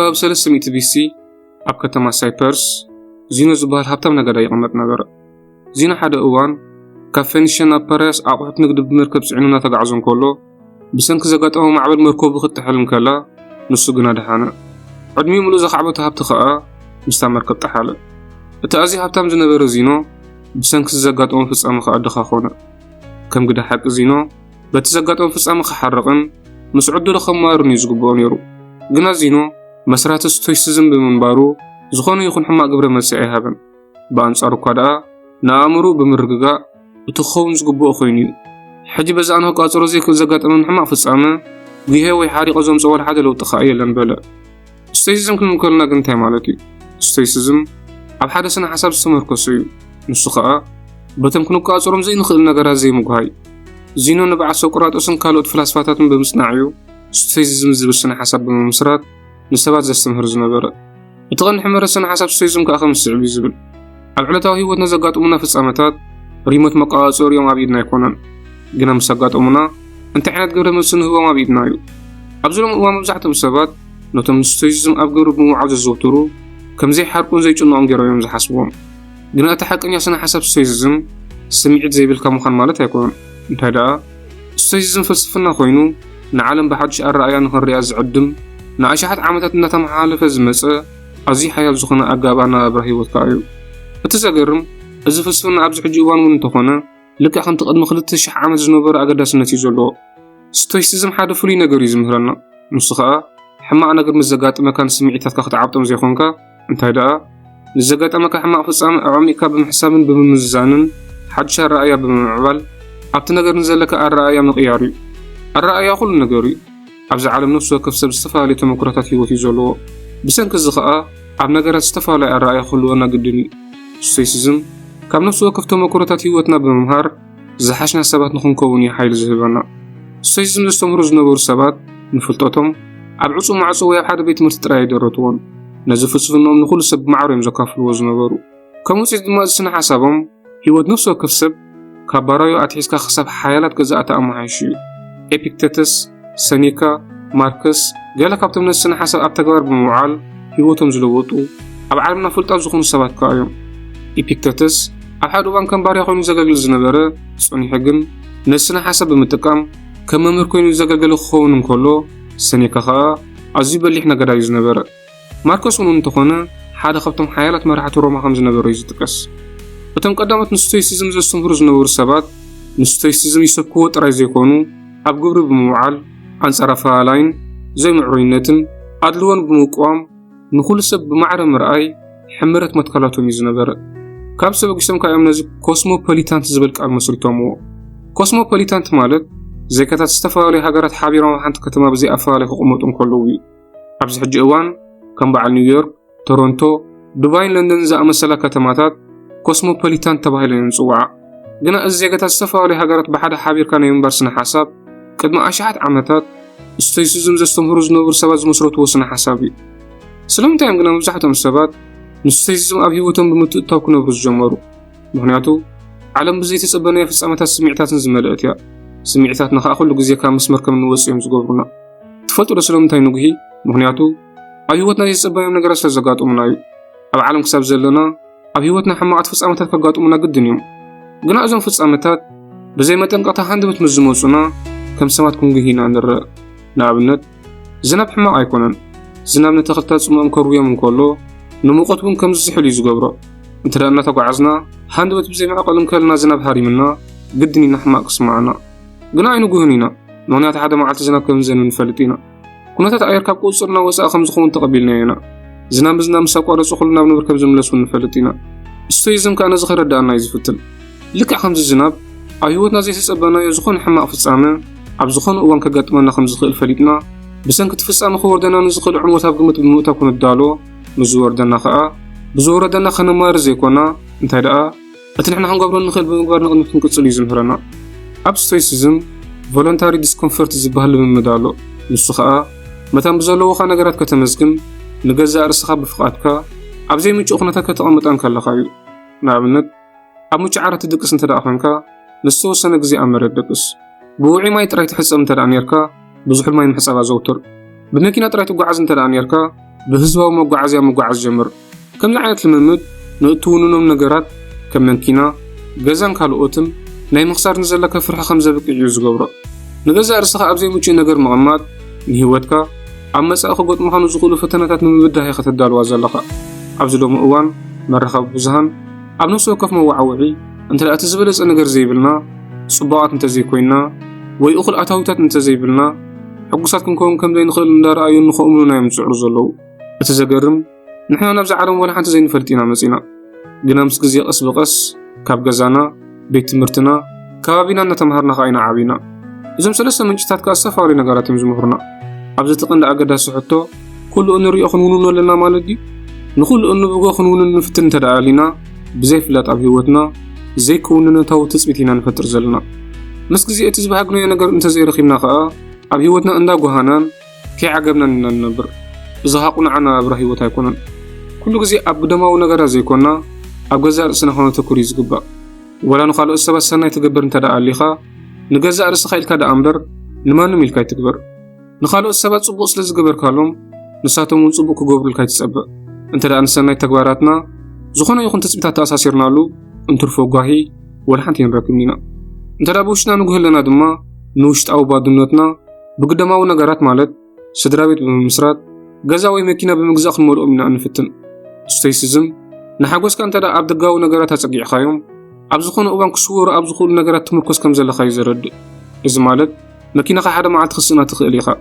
كاب 300 BC ኣብ ከተማ ሳይፐርስ ዚኖ ዝበሃል ሃብታም ነጋዳይ ይቕመጥ ነበረ። ዚኖ ሓደ እዋን ካብ ፌኒሽን ናብ ፓሪስ ኣቑሑት ንግዲ ብመርከብ ጽዒኑ እናተጓዓዘ እንከሎ ብሰንኪ ዘጋጠመ ማዕበል መርከቡ ክትጥሕል እንከላ ንሱ ግና ደሓነ። ዕድሚኡ ሙሉእ ዘኻዕበቶ ሃብቲ ኸኣ ምስታ መርከብ ጠሓለ። እቲ ኣዝዩ ሃብታም ዝነበረ ዚኖ ብሰንኪ ዘጋጠመ ፍጻመ ኸኣ ድኻ ኾነ። ከም ግዳ ሓቂ ዚኖ በቲ ዘጋጠመ ፍጻመ ክሓረቕን ምስ ዕዱሉ ኸማርን እዩ ዝግብኦ ነይሩ። ግና ዚኖ መስራት ስቶይሲዝም ብምንባሩ ዝኾነ ይኹን ሕማቕ ግብረ መልሲ ኣይሃበን። ብኣንጻሩ እኳ ደኣ ንኣእምሩ ብምርግጋእ እቲ ክኸውን ዝግብኦ ኮይኑ እዩ። ሕጂ በዚ ኣነ ቃፀሮ ዘይክእል ዘጋጠመን ሕማቕ ፍጻመ ግሄ ወይ ሓሪቆ ዘምጽኦ ሓደ ለውጢ ኸኣ የለን በለ። ስቶይሲዝም ክንብል ከለና ግን እንታይ ማለት እዩ? ስቶይሲዝም ኣብ ሓደ ስነ ሓሳብ ዝተመርኮሰ እዩ። ንሱ ኸኣ በቶም ክንቃፀሮም ዘይንኽእል ነገራት ዘይምጉሃይ። ዚኖ ንበዓል ሶቅራጦስን ካልኦት ፍላስፋታትን ብምጽናዕ እዩ ስቶይሲዝም ዝብል ስነ ሓሳብ ብምምስራት ንሰባት ዘስተምህር ዝነበረ። እቲ ቀንዲ ሕመረት ስነ ሓሳብ ስቶይሲዝም ከዓ ከም ዝስዕብ እዩ ዝብል ኣብ ዕለታዊ ህይወትና ዘጋጥሙና ፍጻመታት ሪሞት መቃፃፀሪኦም ኣብ ኢድና ኣይኮነን። ግና ምስ ኣጋጠሙና እንታይ ዓይነት ግብረ መልሲ ንህቦም ኣብ ኢድና እዩ። ኣብዚ ሎሚ እዋን መብዛሕትኦም ሰባት ነቶም ስቶይሲዝም ኣብ ግብሪ ብምውዓል ዘዘውትሩ ከምዘይሓርቁን ዘይጭንቖም ገይሮም ዝሓስብዎም። ግና እቲ ሓቀኛ ስነ ሓሳብ ስቶይሲዝም ስምዒት ዘይብልካ ምዃን ማለት ኣይኮነን። እንታይ ደኣ ስቶይሲዝም ፍልስፍና ኮይኑ ንዓለም ብሓድሽ ኣረኣእያ ንኽንሪኣ ዝዕድም ንኣሽሓት ዓመታት እናተመሓላለፈ ዝመፀ ኣዝዩ ሓያል ዝኾነ ኣጋባ ኣነባብራ ሂወት ከዓ እዩ። እቲ ዘገርም እዚ ፍልስፍና ኣብዚ ሕጂ እዋን እውን እንተኾነ ልክዕ ከምቲ ቅድሚ 2000 ዓመት ዝነበረ ኣገዳስነት እዩ ዘለዎ። ስቶይሲዝም ሓደ ፍሉይ ነገር እዩ ዝምህረና። ንሱ ከዓ ሕማቕ ነገር ምስ ዘጋጥመካ ንስምዒታትካ ክትዓብጦም ዘይኮንካ እንታይ ደኣ ንዘጋጠመካ ሕማቕ ፍጻመ ኣዕሚቕካ ብምሕሳብን ብምምዝዛንን ሓድሽ ኣረኣእያ ብምምዕባል ኣብቲ ነገር ንዘለካ ኣረኣእያ ምቕያር እዩ። ኣረኣእያ ኩሉ ነገር እዩ። ኣብዚ ዓለም ነፍሲ ወከፍ ሰብ ዝተፈላለዩ ተመኩሮታት ሂወት እዩ ዘለዎ። ብሰንኪ እዚ ከዓ ኣብ ነገራት ዝተፈላለዩ ኣረኣእያ ክህልወና ግድን እዩ። ስቶይሲዝም ካብ ነፍሲ ወከፍ ተመኩሮታት ሂወትና ብምምሃር ዝሓሽና ሰባት ንኽንከውን እዩ ሓይሊ ዝህበና። ስቶይሲዝም ዘስተምህሩ ዝነበሩ ሰባት ንፍልጠቶም ኣብ ዕፁ ማዕፆ ወይ ኣብ ሓደ ቤት ትምህርቲ ጥራይ ኣይደረትዎን። ነዚ ፍልስፍናኦም ንኹሉ ሰብ ብማዕሮ እዮም ዘካፍልዎ ዝነበሩ። ከም ውፅኢት ድማ እዚ ስነ ሓሳቦም ሂወት ነፍሲ ወከፍ ሰብ ካብ ባራዮ ኣትሒዝካ ክሳብ ሓያላት ገዛእቲ ኣመሓይሹ እዩ። ኤፒክቴተስ፣ ሰኔካ፣ ማርከስ ገለ ካብቶም ነዚ ስነ ሓሳብ ኣብ ተግባር ብምውዓል ሂወቶም ዝለወጡ ኣብ ዓለምና ፍልጣት ዝኾኑ ሰባት ከዓ እዮም። ኤፒክቴተስ ኣብ ሓደ እዋን ከም ባርያ ኮይኑ ዘገልግል ዝነበረ ጸኒሑ ግን ነዚ ስነ ሓሳብ ብምጥቃም ከም መምህር ኮይኑ ዘገልገለ ክኸውን እንከሎ፣ ሰኔካ ከዓ ኣዝዩ በሊሕ ነጋዳይ ዝነበረ። ማርከስ እውን እንተኾነ ሓደ ካብቶም ሓያላት መራሕቲ ሮማ ከም ዝነበሩ እዩ ዝጥቀስ። እቶም ቀዳሞት ንስቶይሲዝም ዘስተምህሩ ዝነበሩ ሰባት ንስቶይሲዝም ይሰብክዎ ጥራይ ዘይኮኑ ኣብ ግብሪ ብምውዓል ኣንጻር ኣፈላላይን ዘይምዕሩይነትን ኣድልዎን ብምቋም ንኹሉ ሰብ ብማዕረ ምርኣይ ሕምረት መትከላቶም እዩ ዝነበረ። ካብ ሰብ ኣጊሶም ከዓ እዮም ነዚ ኮስሞፖሊታንት ዝብል ቃል መስሪቶምዎ። ኮስሞፖሊታንት ማለት ዘይከታት ዝተፈላለዩ ሃገራት ሓቢሮም ኣብ ሓንቲ ከተማ ብዘይ ኣፈላላይ ክቕመጡ እንከለዉ እዩ። ኣብዚ ሕጂ እዋን ከም በዓል ኒውዮርክ፣ ቶሮንቶ፣ ዱባይን ለንደን ዝኣመሰላ ከተማታት ኮስሞፖሊታንት ተባሂለን ይጽውዓ። ግና እዚ ዜጋታት ዝተፈላለዩ ሃገራት ብሓደ ሓቢርካ ናይ ምንባር ስነ ሓሳብ ቅድሚ ኣሽሓት ዓመታት ስቶይሲዝም ዘስተምህሩ ዝነበሩ ሰባት ዝመስረትዎ ስነ ሓሳብ እዩ። ስለምንታይ እዮም ግና መብዛሕትኦም ሰባት ንስቶይሲዝም ኣብ ሂወቶም ብምትእትታው ክነብሩ ዝጀመሩ? ምክንያቱ ዓለም ብዘይተጸበናዮ ፍጻመታት ስምዒታትን ዝመልአት እያ። ስምዒታትና ከዓ ኩሉ ግዜ ካብ መስመር ከም ንወጽእ እዮም ዝገብሩና። ትፈልጡ ዶ ስለምንታይ ንጉሂ? ምክንያቱ ኣብ ሂወትና ዘይተጸበናዮም ነገራት ስለዘጋጥሙና እዩ። ኣብ ዓለም ክሳብ ዘለና ኣብ ሂወትና ሕማቓት ፍጻመታት ከጋጥሙና ግድን እዮም። ግና እዞም ፍጻመታት ብዘይ መጠንቀቕታ ሃንደበት ምስ ዝመጹና ከም ሰባት ክንጉሂና ንርአ። ንኣብነት ዝናብ ሕማቕ ኣይኮነን። ዝናብ ንተኽልታት ጽምኦም ከርውዮም እንከሎ ንሙቐት እውን ከም ዝስሕል እዩ ዝገብሮ። እንተደኣ እናተጓዓዝና ሃንደበት ብዘይ መዕቐል እንከልና ዝናብ ሃሪምና ግድን ኢና ሕማቕ ክስማዓና። ግና ኣይንጉህን ኢና። ምክንያቱ ሓደ መዓልቲ ዝናብ ከም ዝዘንብ ንፈልጥ ኢና። ኩነታት ኣየር ካብ ቁፅርና ወፃኢ ከም ዝኾኑ ተቐቢልና ኢና። ዝናብ ምስ ኣቋረፁ ኩሉ ናብ ንብር ከም ዝምለሱ ንፈልጥ ኢና። ስቶይሲዝም ከዓ ነዚ ከረዳእና እዩ ዝፍትል። ልክዕ ከምዚ ዝናብ ኣብ ሂወትና ዘይተጸበናዮ ዝኾነ ሕማቕ ፍጻመ ኣብ ዝኾነ እዋን ከጋጥመና ከም ዝኽእል ፈሊጥና ብሰንኪ እቲ ፍጻመ ክወርደና ንዝኽእል ዕንወት ኣብ ግምት ብምእታው ክንዳሎ ንዝወርደና ከዓ ብዝወረደና ከነማር ዘይኮና እንታይ ደኣ እቲ ንሕና ክንገብሮ ንኽእል ብምግባር ንቕድሚት ክንቅጽል እዩ ዝምህረና። ኣብ ስቶይሲዝም ቮለንታሪ ዲስኮምፈርት ዝበሃል ልምምድ ኣሎ። ንሱ ከዓ መታን ብዘለዎኻ ነገራት ከተመዝግን ንገዛእ ርእስኻ ብፍቓድካ ኣብ ዘይምቹእ ኩነታት ከተቐምጠን ከለኻ እዩ። ንኣብነት ኣብ ምቹእ ዓራት ትድቅስ እንተደኣ ኮንካ ንዝተወሰነ ግዜ ኣብ መሬት ደቅስ። ብውዑይ ማይ ጥራይ ትሕፀብ እንተደኣ ነርካ ብዙሕ ማይ ምሕፃብ ኣዘውትር። ብመኪና ጥራይ ትጓዓዝ እንተደኣ ነርካ بهزواو مقعز جمر كم لعنة الممد نقطونهم نجارات كم منكينا جزان كالوتم ناي مخسر نزل لك فرحة 5 بك يجوز جبرة نجزا أرسخ أبزي متشي نجار مغمات نهيوتك عم مسأخ قط مخانو زغلو فتنات نمبدها هي خت الدال وازلقة عبزلو مؤوان مرخب بزهن عبنوسو كف موعوعي انت لا تزبلس نجار زي بلنا صباعات انت زي كوينا وي أخل أتاوتات انت زي بلنا حقوساتكم كم زي نخل ندار أيون نخوملنا يمسعر زلو أتزجرم نحن نبزع عالم ولا حتى زي نفلتينا مسينا قنا مسكزي قص بقص كاب جزانا بيت مرتنا كابينا نتمهرنا خاينا عابينا إذا مسلسل من جتات كأسفاري نقارات مزمهرنا عبز تقن لأجد سحته كل أن ريء خنون لنا مالدي نقول أنه بقى خنون نفتن تدعالنا بزيف لا تعبيوتنا زي كوننا تو تثبتنا نفتر زلنا مسكزي أتزبها قنوية نقر انت زي رخيمنا خاء عبيوتنا اندا قهانان كي عقبنا ننبر إذا حقنا عنا برهيوتا يكونن كل جزء أبدما ونجار زي كنا أبجزاء سنة هنا تكوريز جبا ولا نخلو السبب سنة يتجبر انت دا الليخا نجزاء رسخيل كذا أمبر نما نميل كي تكبر نخلو السبب صبوس لزجبر كلام نساتهم من صبوك جبر الكي تسبب انت دا سنة تجبراتنا زخنا يكون تثبيتات أساسيرنا له انتر فوقاهي ولا حنتين راكمينا انت دا بوشنا نقول لنا دما نوشت أو بعض دمتنا بقدما ونجارات مالت سدرابيت بمسرات جزاوي مكينة بمجزاق المرء من أنفتن ستيسيزم نحاجوس كان ترى عبد الجاو نجارات هتسقي خايم عبزخون أوبان كسور عبزخون نجارات تمركز كم زل خاي زرد إذا مالت مكينة حدا ما عاد خصنا تخليخا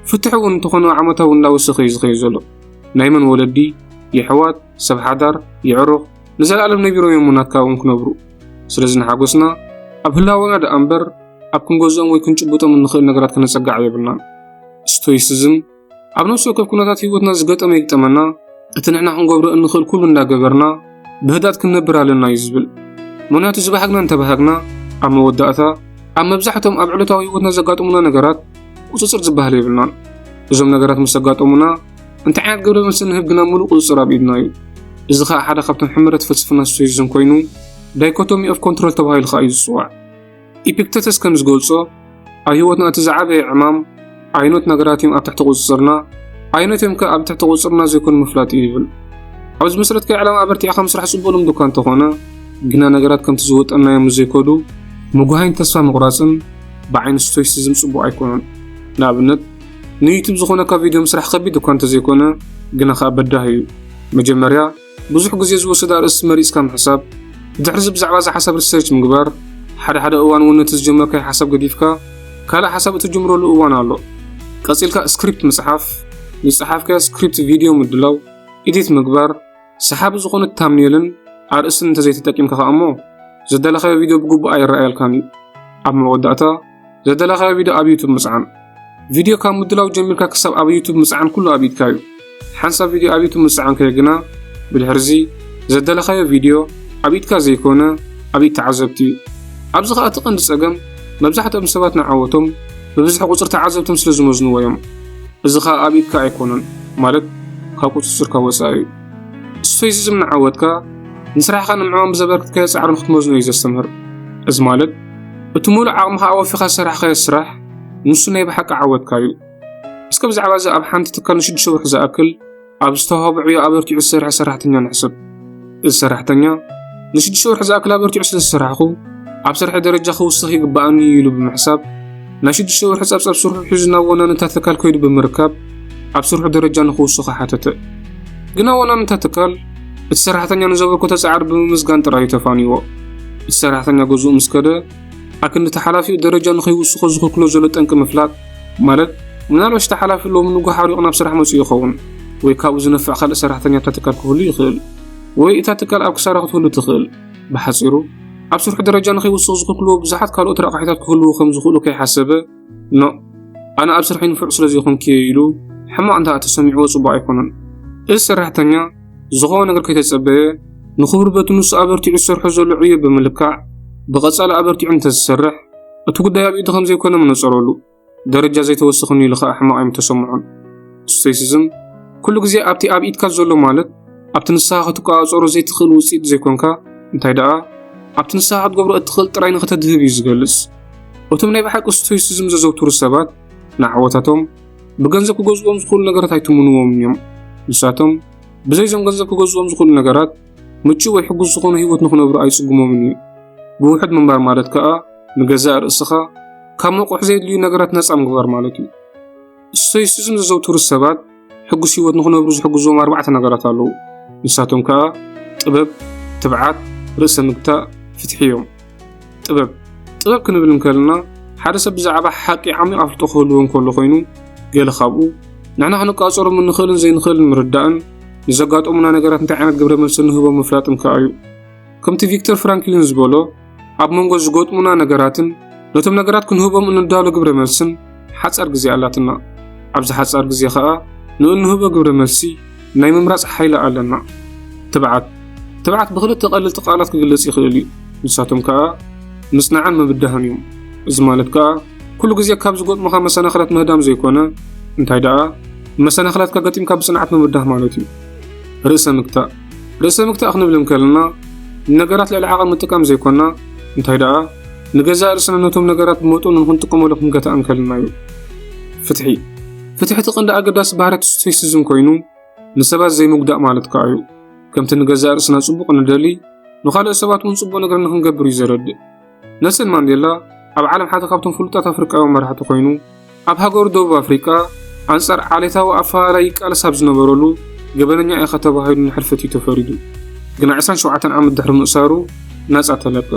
فتحوا انتخونوا عمتها ونلاو السخيز خيزلو نايمن ولدي يحوات سبح دار يعرق نزل على النبيرو يومنا كاوم كنبرو سلزنا حاجوسنا أبهلا وناد أمبر أبكم جزء ويكون شبوتا من نخل نجارات كنا سقع عيبنا ستويسيزم عبنوسو كيف كنا تاتيوتنا زقت أميك تمنا أتنحنا حنقبر أن نخل كلنا جبرنا بهدات كنا برا لنا يزبل منات زبحنا انتبهنا أما ودأتها أما بزحتهم أبعلتها ويوتنا زقات أمنا نجارات وتصير زبها لي بلنا زم نجارات مسقات أمنا أنت عاد قبل ما سنهبنا ملوك وصرا بيدنا إذا خا حدا خبطن حمرت فلسفنا ستويسيزم كوينو دايكوتومي أوف كنترول تبهاي الخايز الصواع إبيكتاتس كمز قولصو أيوتنا أتزعبه عمام عينوت نجاراتهم أب تحت قصرنا عينوتهم كأب تحت قصرنا زي كون مفلات إيفل عاوز مسرت كعلامة أبرتي خمس رح سبولهم دكان تخونا جنا نجارات كم تزود أنا يوم زي كودو مجهين تسفى مقراسن بعين ستويسيزم سبوا أيكونن نابنت نيوتيوب زخونا كفيديو مسرح خبي دكان تزيكونا جنا خابده هي مجمريا بزح جزيز وصدار اسمريس كان حساب دحرز بزعبازة حسب السيرش مقبار حدا أوان ونتزجمر كي حسب قديفكا كلا حسب تجمرو لأوان الله قصيلك سكريبت مصحف كا سكريبت فيديو مدلو إديت مقبار سحاب زخون التامنيلن عرس انت زي تتاكيم كخامو زدلا خير فيديو بقوب أي رأي الكامل أما ودعتا زدلا خير فيديو أبي يوتيوب مسعان فيديو كان مدلو جميل كسب أبي يوتيوب مسعان كله أبيت كايو حنسب فيديو أبي يوتيوب مسعان كيجنا بالهرزي زدلا خير فيديو أبيت كازي كونا أبيت تعذبتي أبزخ أتقن دسقم مبزحت أمسباتنا عوتهم ببزح قصر تعذبتهم سلزم وزنو ويوم إذا خا أبيت كايكونن مالك خاقو تصير كوسائي ستويسيزم نعودك نسرح خان معهم بزبرك كيس عرم ختموزنو يستمر إذ مالك بتمول عقم خا أوفي خا سرح خا يسرح نصنا يبحق عودك كايو اسكب زعبازة أب حانت تكال نشد شو حزا أكل أبستوها بعيا أبرتي السرح سرحتنيا نحسب السرحتنيا نشد شو حزا أكل أبرتي عسل السرحخو أبصر درجة خو الصخي قباني يلو بمحساب ناشد الشور حساب أبصر حزنا وانا نتاتكال كويد بمركب أبصر درجة نخو الصخي حتى قنا وانا نتاتكال السرحتنيا نزوكو تسعر بمزقان تراي تفانيو السرحتنيا جزء مسكده أكن تحلافي درجة نخيو الصخي زخو كلو زلت أنك مفلات مالك منالوش تحلافي لو منو قحاري أنا بصرح موسي يخون ويكاوز نفع خال السرحتنيا تاتكال كهولي يخيل ويتاتكال أبكسارة كهولي تخيل بحصيرو أبصر درجة نخي وصوص كله بزحت كارو ترى قحيتات كله خمس خلو كي حسبه لا أنا أبصر حين فرص لازم يكون كيلو حما عندها تسمع وصباع يكونن السرح تانية زغون نقدر كي تسبه نخبر بتنص أبرتي السرح زول عيب بملكع بغصال أبرتي عند السرح أتوقع ده يبي خمسة يكون من الصرولو درجة زي توسخني لخاء حما عم تسمعون ستيسيزم كل جزء أبتي أبي يتكزلوا مالك أبتنصها تقع صورو زي تخل وسيد زي كونكا انتي دا أبتن ساعات قبل أدخل تراين خطة ذهبي زجلس وتمني بحق ستويسيزم زوتور السبات نعوتاتهم بجنزك وجزءهم دخول نجارات هيتمنوهم يوم ንሳቶም ብዘይ ዞም ገንዘብ ክገዝኦም ዝኽእሉ ነገራት ምቹእ ወይ ሕጉስ ዝኾነ ህይወት ንኽነብሩ ኣይጽጉሞምን እዩ። ብውሕድ ምንባር ማለት ከዓ ንገዛእ ርእስኻ ካብ መቑሕ ዘየድልዩ ነገራት ነፃ ምግባር ማለት እዩ። ስቶይሲዝም ዘዘውትሩ ሰባት ሕጉስ ህይወት ንኽነብሩ ዝሕግዝዎም 4 ነገራት ኣለዉ። ንሳቶም ከዓ ጥበብ፣ ትብዓት፣ ርእሰ ምግታእ፣ ፍትሒ እዮም። ጥበብ ክንብል እንከለና ሓደ ሰብ ብዛዕባ ሓቂ ዓሚቕ ኣፍልጦ ክህልዎ እንከሎ ኮይኑ ገለ ካብኡ ንሕና ክንቃፀሮም እንኽእልን ዘይንኽእልን ምርዳእን ንዘጋጠሙና ነገራት እንታይ ዓይነት ግብረ መልሲ ንህቦም ምፍላጥን ከዓ እዩ። ከምቲ ቪክተር ፍራንክሊን ዝበሎ ኣብ መንጎ ዝገጥሙና ነገራትን ነቶም ነገራት ክንህቦም እንዳሎ ግብረ መልስን ሓፃር ግዜ ኣላትና። ኣብዚ ሓፃር ግዜ ከዓ ንእንህቦ ግብረ መልሲ ናይ ምምራፅ ሓይሊ ኣለና። ትብዓት ብክልተ ቀለልቲ ቃላት ክግለጽ ይኽእል እዩ። ንሳቶም ከዓ ምጽናዕን ምብዳህን እዮም። እዚ ማለት ከዓ ኩሉ ግዜ ካብ ዝገጥሙኻ መሰናኽላት ምህዳም ዘይኮነ እንታይ ደኣ መሰናኽላት ከገጢምካ ብጽንዓት ምብዳህ ማለት እዩ። ርእሰ ምግታእ ክንብል እንከለና ነገራት ልዕሊ ዓቐን ምጥቃም ዘይኮና እንታይ ደኣ ንገዛእ ርእስና ነቶም ነገራት ብመጠኑ ክንጥቀመሉ ክንገታእ እንከልና እዩ። ፍትሒ እቲ ቀንዲ ኣገዳሲ ባህርያት ስቶይሲዝም ኮይኑ ንሰባት ዘይምጉዳእ ማለት ከዓ እዩ። ከምቲ ንገዛእ ርእስና ጽቡቕ ንደሊ ንኻልኦት ሰባት እውን ጽቡቕ ነገር ንክንገብር እዩ ዘረድእ። ኔልሰን ማንዴላ ኣብ ዓለም ሓደ ካብቶም ፍሉጣት ኣፍሪቃውያን መራሕቲ ኮይኑ ኣብ ሃገሩ ደቡብ ኣፍሪቃ ኣንጻር ዓሌታዊ ኣፈላላይ ቃልሲ ኣብ ዝነበረሉ ገበነኛ ኢኻ ተባሂሉ ንሕልፈት እዩ ተፈሪዱ። ግና 27 ዓመት ድሕሪ ምእሳሩ ነፃ ተለቀ።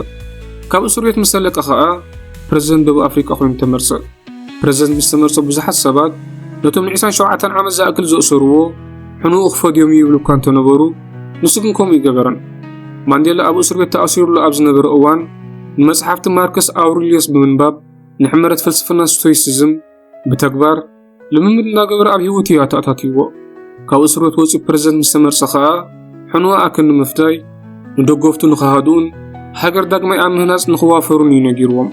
ካብ እስር ቤት ምስ ተለቀ ከዓ ፕረዚደንት ደቡብ ኣፍሪቃ ኮይኑ ተመርጸ። ፕረዚደንት ምስ ተመርጸ ብዙሓት ሰባት ነቶም ን27 ዓመት ዝኣክል ዘእሰርዎ ሕኑኡ ክፈድዮም ይብሉ እኳ እንተነበሩ ንሱ ግን ከምኡ ይገበረን። ማንዴላ ኣብ እስር ቤት ተኣሲሩሉ ኣብ ዝነበረ እዋን ንመጽሓፍቲ ማርከስ ኣውሬልየስ ብምንባብ ንሕመረት ፍልስፍና ስቶይሲዝም ብተግባር ልምምድ እናገበረ ኣብ ህይወቱ ኣተኣታትይዎ። ካብ እስር ቤት ወፂኡ ፕረዚደንት ምስ ተመርጸ ከዓ ሕኑኡ ኣክን ንምፍዳይ ንደገፍቱ ንኽሃድኡን ሃገር ዳግማይ ኣብ ምህናፅ ንኽዋፈሩን እዩ ነጊርዎም።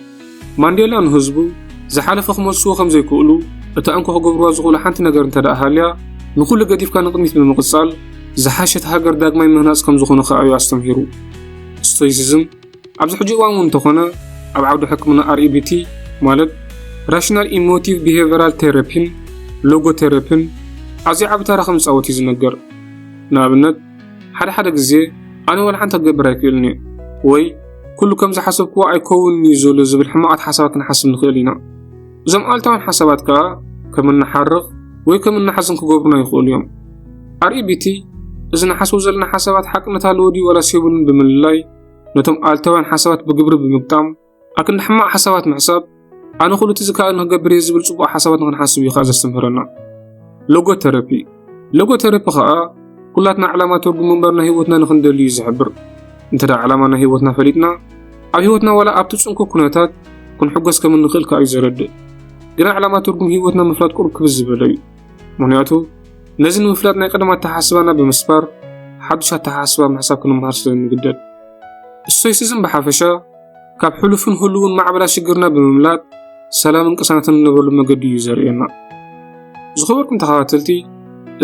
ማንዴላ ንህዝቡ ዝሓለፈ ክመልስዎ ከም ዘይክእሉ እቲ እንኳ ክገብርዋ ዝኽእሉ ሓንቲ ነገር እንተደኣ ሃልያ ንኹሉ ገዲፍካ ንቕድሚት ብምቕጻል ዝሓሸት ሃገር ዳግማይ ምህናፅ ከም ዝኾነ ከዓ እዩ ኣስተምሂሩ። ስቶይሲዝም ኣብዚ ሕጂ እዋን እውን እንተኾነ ኣብ ዓውዲ ሕክምና REBT ማለት ራሽናል ኢሞቲቭ ቢሄቪራል ቴራፒን ሎጎቴራፒን ኣዝዩ ዓቢ ታሪኽ ከም ዝፃወት እዩ ዝነገር። ንኣብነት ሓደ ግዜ ኣነ ወላ ሓንቲ ክገብር ኣይክእልን እየ ወይ ኩሉ ከም ዝሓሰብክዎ ኣይከውን እዩ ዘሎ ዝብል ሕማቓት ሓሳባት ክንሓስብ ንኽእል ኢና። እዞም ኣሉታውያን ሓሳባት ከዓ ከም እናሓርቕ ወይ ከም እናሓዝን ክገብሩና ይኽእሉ እዮም። REBT እዚ ንሓስቦ ዘለና ሓሳባት ሓቅነት ኣለዎ ድዩ ወላስ የብሉን ብምልላይ ነቶም ኣሉታውያን ሓሳባት ብግብሪ ብምግጣም ኣክንዲ ሕማቕ ሓሳባት ምሕሳብ ኣነ ኩሉ እቲ ዝከኣል ንክገብር እየ ዝብል ጽቡቕ ሓሳባት ንክንሓስብ እዩ ከዓ ዘስተምህረና። ሎጎቴራፒ ከዓ ኩላትና ዕላማ ትርጉም እምበርና ህይወትና ንክንደሊ እዩ ዝሕብር። እንተዳ ዕላማና ህይወትና ፈሊጥና ኣብ ህይወትና ወላ ኣብቲ ጽንኩ ኩነታት ክንሕጎስ ከም እንኽእል ከዓ እዩ ዘረድእ። ግና ዕላማ ትርጉም ህይወትና ምፍላጥ ቁርብ ክብዝ ዝበለ እዩ። ምክንያቱ ነዚ ንምፍላጥ ናይ ቀደም ኣተሓሳስባና ብምስባር ሓዱሽ ኣተሓሳስባ ምሕሳብ ክንምሃር ስለንግደድ። ስቶይሲዝም ብሓፈሻ ካብ ሕሉፍን ህልውን ማዕበላት ሽግርና ብምምላጥ ሰላምን ቅሳነትን ንነብረሉ መገዲ እዩ ዘርእየና። ዝኸበርኩም ተኸታተልቲ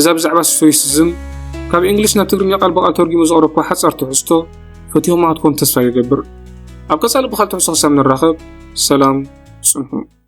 እዛ ብዛዕባ ስቶይሲዝም ካብ እንግሊዝ ናብ ትግርኛ ቃል በቃል ተርጊሙ ዘቕረብኩ ሓፃር ትሕዝቶ ፈቲኹም ክትኮኑ ተስፋ ይገብር። ኣብ ቀጻሊ ብኻልእ ትሕዝቶ ክሳብ ንራኸብ ሰላም ጽንሑ።